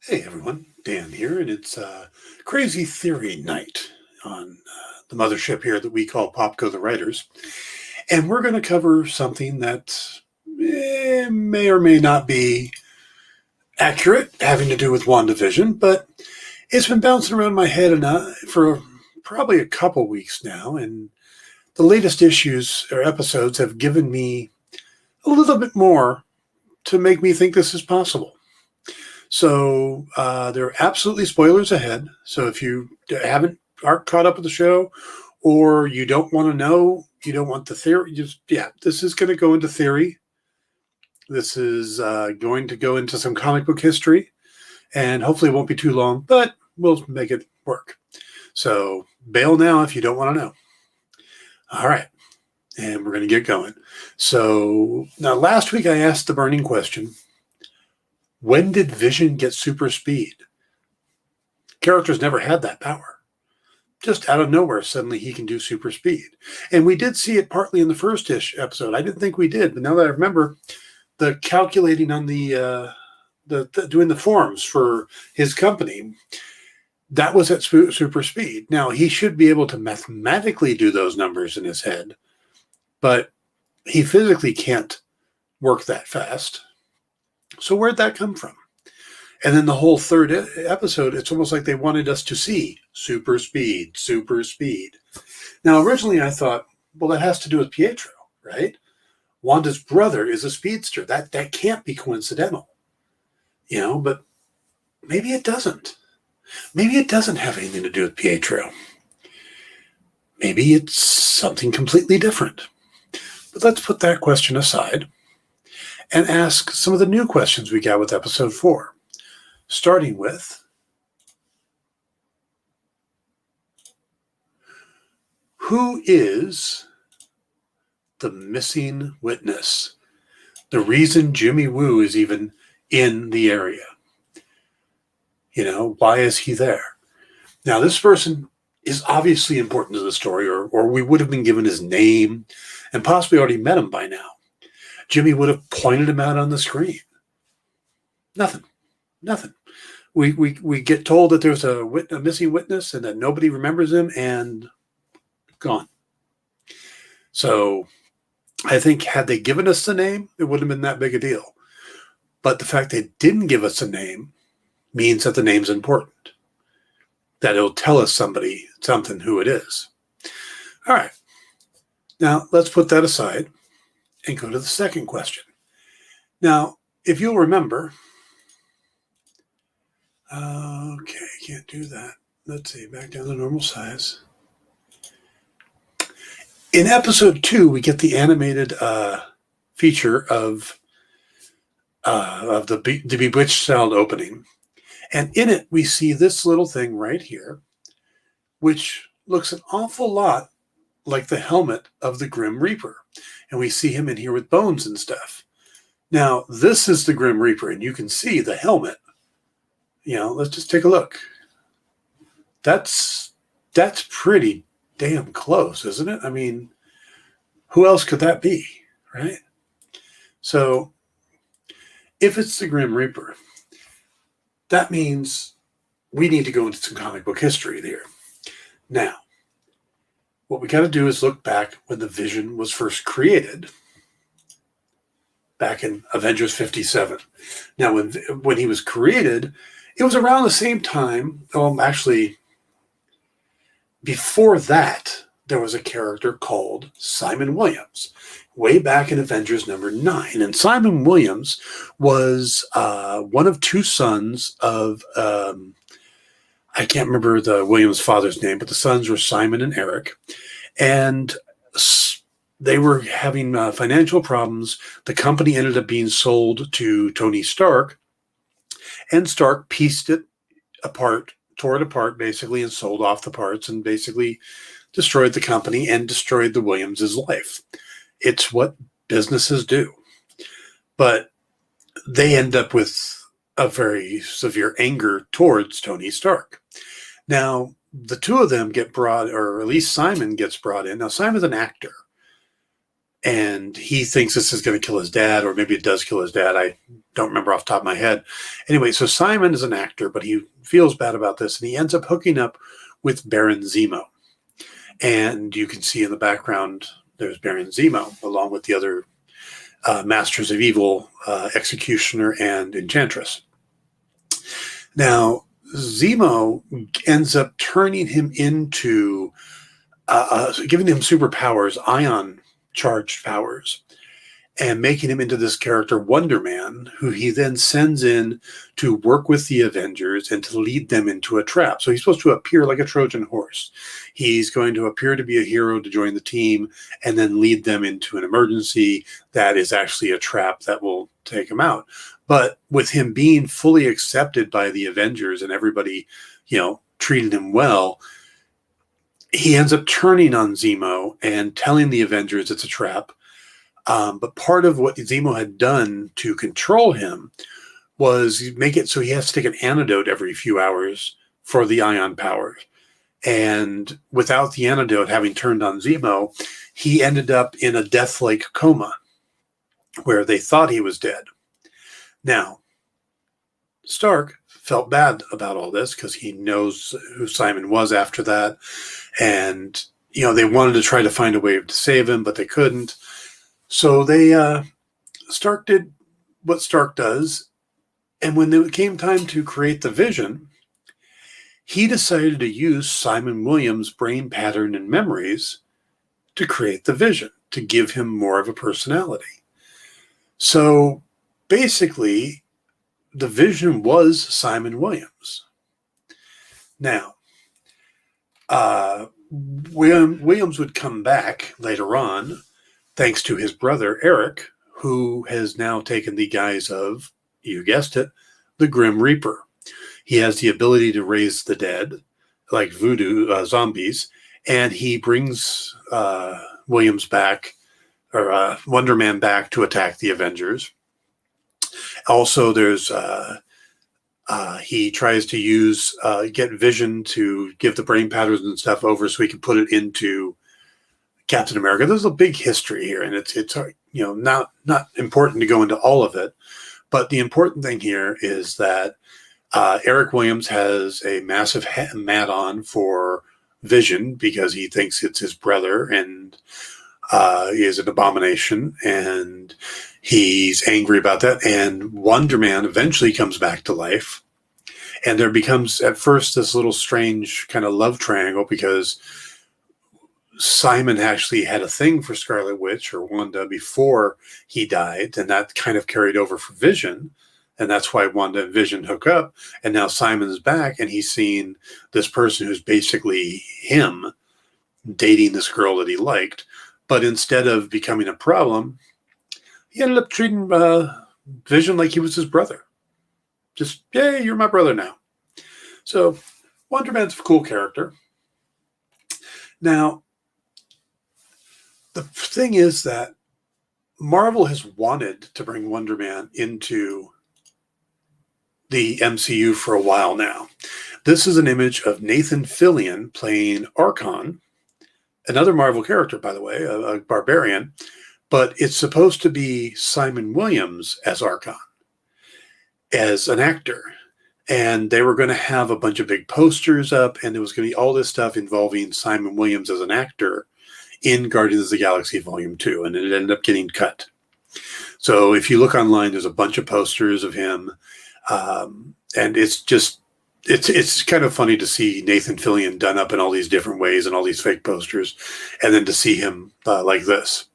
Hey everyone, Dan here, and it's Crazy Theory Night on the mothership here that we call GoTheWriters. And we're going to cover something that may or may not be accurate, having to do with WandaVision, but it's been bouncing around my head for probably a couple weeks now, and the latest issues or episodes have given me a little bit more to make me think this is possible. So there are absolutely spoilers ahead. So if you aren't caught up with the show, or you don't want to know, you don't want the theory, this is going to go into theory. This is going to go into some comic book history, and hopefully it won't be too long, but we'll make it work. So bail now if you don't want to know. All right, and we're going to get going. So now last week I asked the burning question: when did Vision get super speed? Characters never had that power. Just out of nowhere, suddenly he can do super speed. And we did see it partly in the first episode. I didn't think we did, but now that I remember, the calculating on the doing the forms for his company, that was at super speed. Now, he should be able to mathematically do those numbers in his head, but he physically can't work that fast. So where'd that come from? And then the whole third episode, it's almost like they wanted us to see super speed, super speed. Now, originally I thought, well, that has to do with Pietro, right? Wanda's brother is a speedster. That can't be coincidental, but maybe it doesn't. Maybe it doesn't have anything to do with Pietro. Maybe it's something completely different. But let's put that question aside and ask some of the new questions we got with episode 4, starting with, who is the missing witness? The reason Jimmy Woo is even in the area. Why is he there? Now, this person is obviously important to the story, or we would have been given his name and possibly already met him by now. Jimmy would have pointed him out on the screen. Nothing. We get told that there's a missing witness and that nobody remembers him, and gone. So I think had they given us the name, it wouldn't have been that big a deal. But the fact they didn't give us a name means that the name's important, that it'll tell us something who it is. All right. Now, let's put that aside and go to the second question. Now, if you'll remember, okay, can't do that. Let's see, back down to normal size. In episode 2, we get the animated feature of the Bewitched sound opening. And in it, we see this little thing right here, which looks an awful lot like the helmet of the Grim Reaper. And we see him in here with bones and stuff. Now, this is the Grim Reaper, and you can see the helmet. Let's just take a look. That's pretty damn close, isn't it? I mean, who else could that be, right? So, if it's the Grim Reaper, that means we need to go into some comic book history there. Now, what we got to do is look back when the Vision was first created, back in Avengers 57. Now, when he was created, it was around the same time, actually, before that, there was a character called Simon Williams, way back in Avengers number 9. And Simon Williams was one of 2 sons of, I can't remember the Williams father's name, but the sons were Simon and Eric. And they were having financial problems. The company ended up being sold to Tony Stark, and Stark pieced it apart, tore it apart basically, and sold off the parts, and basically destroyed the company and destroyed the Williams' life. It's what businesses do. But they end up with a very severe anger towards Tony Stark. Now, the 2 of them get brought, or at least Simon gets brought in. Now, Simon's an actor. and he thinks this is going to kill his dad, or maybe it does kill his dad. I don't remember off the top of my head. Anyway, so Simon is an actor, but he feels bad about this, and he ends up hooking up with Baron Zemo. And you can see in the background, there's Baron Zemo, along with the other Masters of Evil, Executioner, and Enchantress. Now, Zemo ends up turning him into, giving him superpowers, ion-charged powers, and making him into this character, Wonder Man, who he then sends in to work with the Avengers and to lead them into a trap. So he's supposed to appear like a Trojan horse. He's going to appear to be a hero to join the team and then lead them into an emergency that is actually a trap that will take him out. But with him being fully accepted by the Avengers and everybody, treating him well, he ends up turning on Zemo and telling the Avengers it's a trap. But part of what Zemo had done to control him was make it so he has to take an antidote every few hours for the ion powers. And without the antidote, having turned on Zemo, he ended up in a death-like coma where they thought he was dead. Now, Stark felt bad about all this because he knows who Simon was after that. And, they wanted to try to find a way to save him, but they couldn't. So Stark did what Stark does, and when it came time to create the Vision, he decided to use Simon Williams' brain pattern and memories to create the Vision, to give him more of a personality. So basically, the Vision was Simon Williams. Now, Williams would come back later on, thanks to his brother, Eric, who has now taken the guise of, you guessed it, the Grim Reaper. He has the ability to raise the dead, like voodoo zombies, and he brings Williams back, or Wonder Man back, to attack the Avengers. Also, there's he tries to get Vision to give the brain patterns and stuff over so he can put it into Captain America. There's a big history here, and it's not important to go into all of it, but the important thing here is that Eric Williams has a massive mat-on for Vision because he thinks it's his brother, and he is an abomination, and he's angry about that. And Wonder Man eventually comes back to life, and there becomes at first this little strange kind of love triangle because Simon actually had a thing for Scarlet Witch, or Wanda, before he died, and that kind of carried over for Vision, and that's why Wanda and Vision hook up, and now Simon's back, and he's seeing this person who's basically him dating this girl that he liked, but instead of becoming a problem, he ended up treating Vision like he was his brother. Just, yay, you're my brother now. So Wonder Man's a cool character. Now, the thing is that Marvel has wanted to bring Wonder Man into the MCU for a while now. This is an image of Nathan Fillion playing Archon, another Marvel character, by the way, a barbarian, but it's supposed to be Simon Williams as Archon, as an actor. And they were going to have a bunch of big posters up, and there was going to be all this stuff involving Simon Williams as an actor in Guardians of the Galaxy Volume 2, and it ended up getting cut. So if you look online, there's a bunch of posters of him, and it's kind of funny to see Nathan Fillion done up in all these different ways and all these fake posters, and then to see him like this.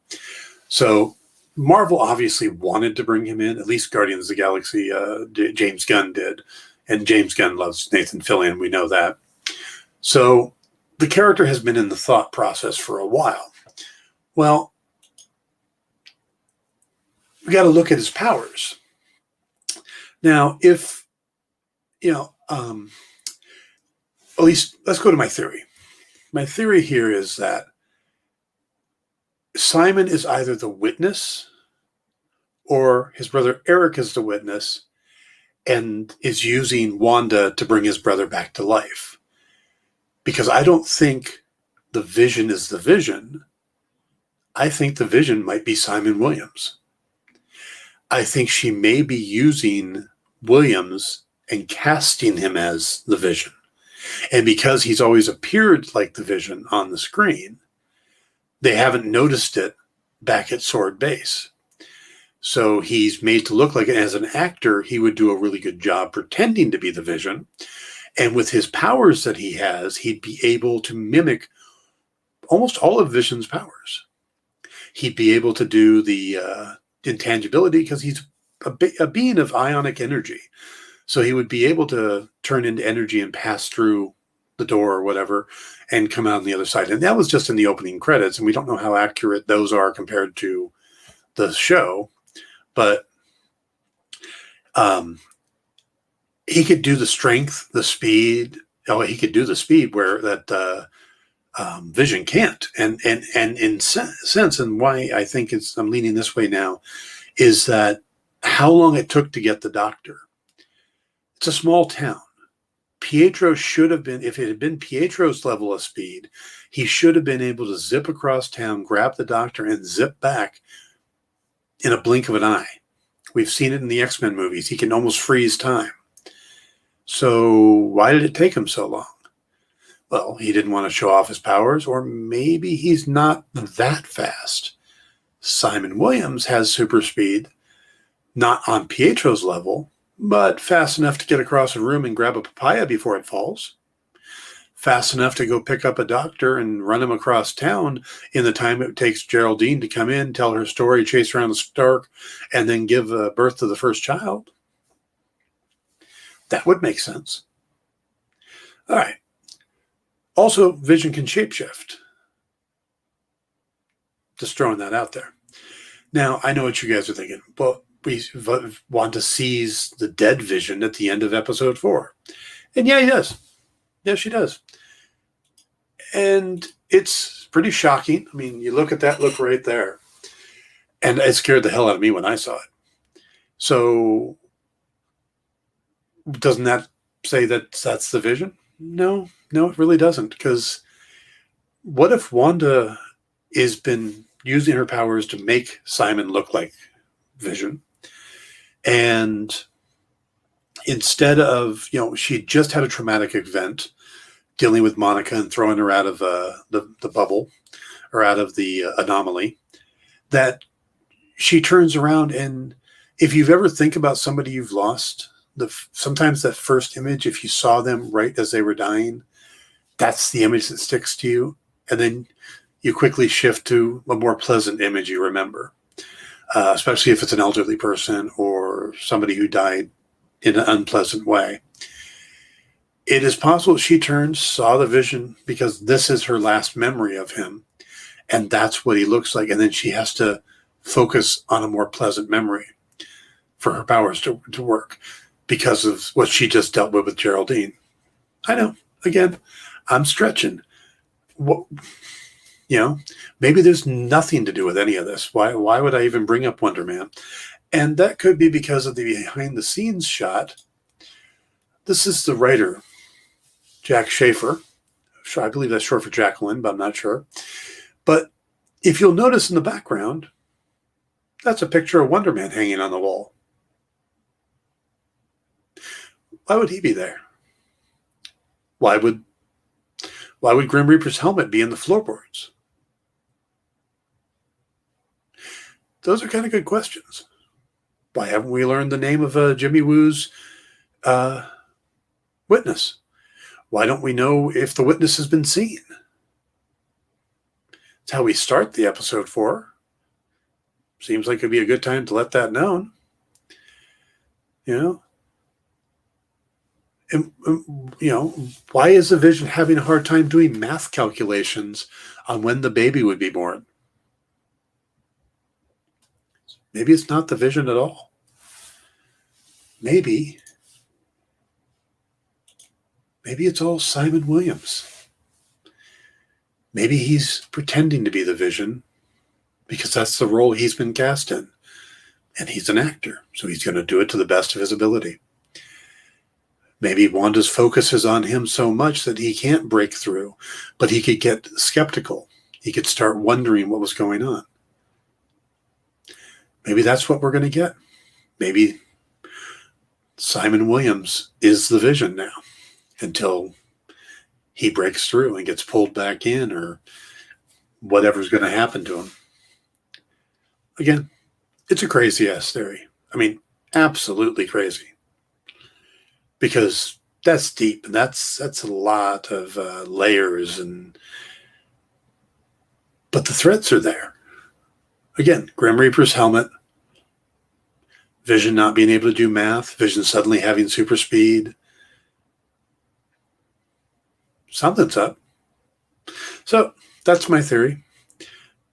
So Marvel obviously wanted to bring him in, at least Guardians of the Galaxy, James Gunn did, and James Gunn loves Nathan Fillion, we know that. So the character has been in the thought process for a while. Well, we got to look at his powers. Now, if, at least let's go to my theory. My theory here is that Simon is either the witness or his brother Eric is the witness and is using Wanda to bring his brother back to life. Because I don't think the Vision is the Vision. I think the Vision might be Simon Williams. I think she may be using Williams and casting him as the Vision. And because he's always appeared like the Vision on the screen, they haven't noticed it back at Sword Base. So he's made to look like it. As an actor, he would do a really good job pretending to be the Vision. And with his powers that he has, he'd be able to mimic almost all of Vision's powers. He'd be able to do the intangibility because he's a being of ionic energy. So he would be able to turn into energy and pass through the door or whatever and come out on the other side. And that was just in the opening credits. And we don't know how accurate those are compared to the show. But he could do the strength, the speed. Oh, he could do the speed where that Vision can't. And in sense, and why I think I'm leaning this way now, is that how long it took to get the doctor. It's a small town. Pietro should have been, if it had been Pietro's level of speed, he should have been able to zip across town, grab the doctor, and zip back in a blink of an eye. We've seen it in the X-Men movies. He can almost freeze time. So why did it take him so long? Well, he didn't want to show off his powers, or maybe he's not that fast. Simon Williams has super speed, not on Pietro's level, but fast enough to get across a room and grab a papaya before it falls. Fast enough to go pick up a doctor and run him across town in the time it takes Geraldine to come in, tell her story, chase around the Stark, and then give birth to the first child. That would make sense. All right. Also, Vision can shapeshift. Just throwing that out there. Now, I know what you guys are thinking. Well, Wanda sees the dead Vision at the end of episode 4. And yeah, he does. Yeah, she does. And it's pretty shocking. I mean, you look at that look right there. And it scared the hell out of me when I saw it. So doesn't that say that that's the Vision? No, it really doesn't. Because what if Wanda has been using her powers to make Simon look like Vision? And instead of, she just had a traumatic event dealing with Monica and throwing her out of the bubble or out of the anomaly, that she turns around, and if you've ever think about somebody you've lost, sometimes that first image, if you saw them right as they were dying, that's the image that sticks to you. And then you quickly shift to a more pleasant image you remember, especially if it's an elderly person or somebody who died in an unpleasant way. It is possible she saw the Vision because this is her last memory of him, and that's what he looks like. And then she has to focus on a more pleasant memory for her powers to work because of what she just dealt with Geraldine. I know, again, I'm stretching. Maybe there's nothing to do with any of this. Why would I even bring up Wonder Man? And that could be because of the behind-the-scenes shot. This is the writer, Jack Schaefer. I believe that's short for Jacqueline, but I'm not sure. But if you'll notice in the background, that's a picture of Wonder Man hanging on the wall. Why would he be there? Why would Grim Reaper's helmet be in the floorboards? Those are kind of good questions. Why haven't we learned the name of Jimmy Woo's witness? Why don't we know if the witness has been seen? It's how we start the episode 4. Seems like it'd be a good time to let that known. And, why is the Vision having a hard time doing math calculations on when the baby would be born? Maybe it's not the Vision at all. Maybe it's all Simon Williams. Maybe he's pretending to be the Vision because that's the role he's been cast in. And he's an actor, so he's going to do it to the best of his ability. Maybe Wanda's focus is on him so much that he can't break through, but he could get skeptical you could start wondering what was going on. Maybe that's what we're going to get. Maybe Simon Williams is the Vision now until he breaks through and gets pulled back in, or whatever's going to happen to him. Again, it's a crazy-ass theory. I mean, absolutely crazy. Because that's deep, and that's a lot of layers, but the threats are there. Again, Grim Reaper's helmet, Vision not being able to do math, Vision suddenly having super speed. Something's up. So that's my theory.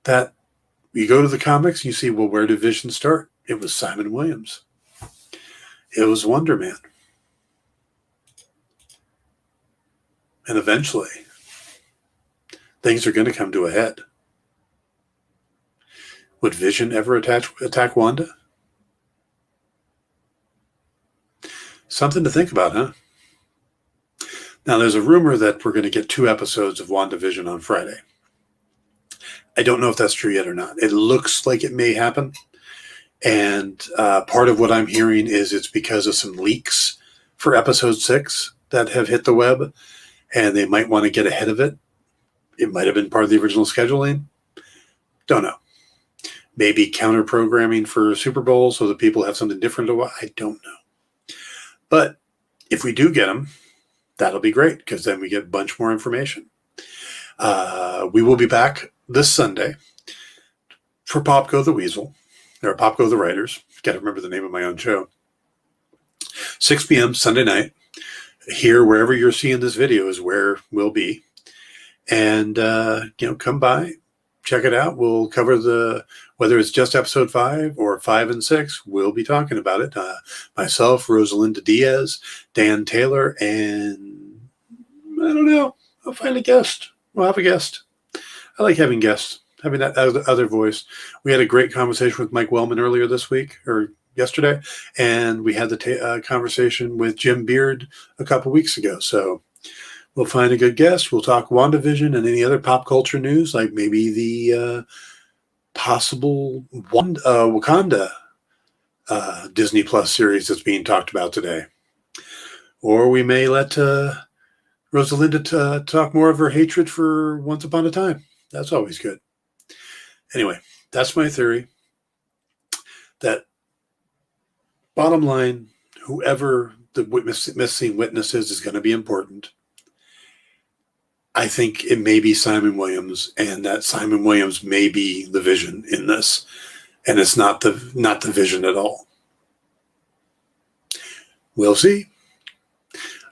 That you go to the comics, you see, well, where did Vision start? It was Simon Williams. It was Wonder Man. And eventually, things are going to come to a head. Would Vision ever attack Wanda? Something to think about, huh? Now, there's a rumor that we're going to get 2 episodes of WandaVision on Friday. I don't know if that's true yet or not. It looks like it may happen. And part of what I'm hearing is it's because of some leaks for episode 6 that have hit the web, and they might want to get ahead of it. It might have been part of the original scheduling. Don't know. Maybe counter-programming for Super Bowl so that people have something different to watch. I don't know. But if we do get them, that'll be great, because then we get a bunch more information. We will be back this Sunday for Popco the Weasel, or Popco the Writers. Got to remember the name of my own show. 6 p.m. Sunday night. Here, wherever you're seeing this video, is where we'll be. And, come by, check it out. We'll cover whether it's just episode 5 or 5 and 6, we'll be talking about it. Myself, Rosalinda Diaz, Dan Taylor, and I don't know. I'll find a guest. We'll have a guest. I like having guests, having that other voice. We had a great conversation with Mike Wellman earlier this week, or yesterday, and we had the conversation with Jim Beard a couple weeks ago. So we'll find a good guest. We'll talk WandaVision and any other pop culture news, like maybe the possible Wakanda Disney Plus series that's being talked about today. Or we may let Rosalinda talk more of her hatred for Once Upon a Time. That's always good. Anyway, that's my theory. That bottom line, whoever the missing witness is going to be important. I think it may be Simon Williams, and that Simon Williams may be the Vision in this, and it's not the Vision at all. We'll see.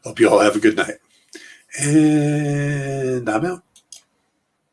Hope you all have a good night. And I'm out.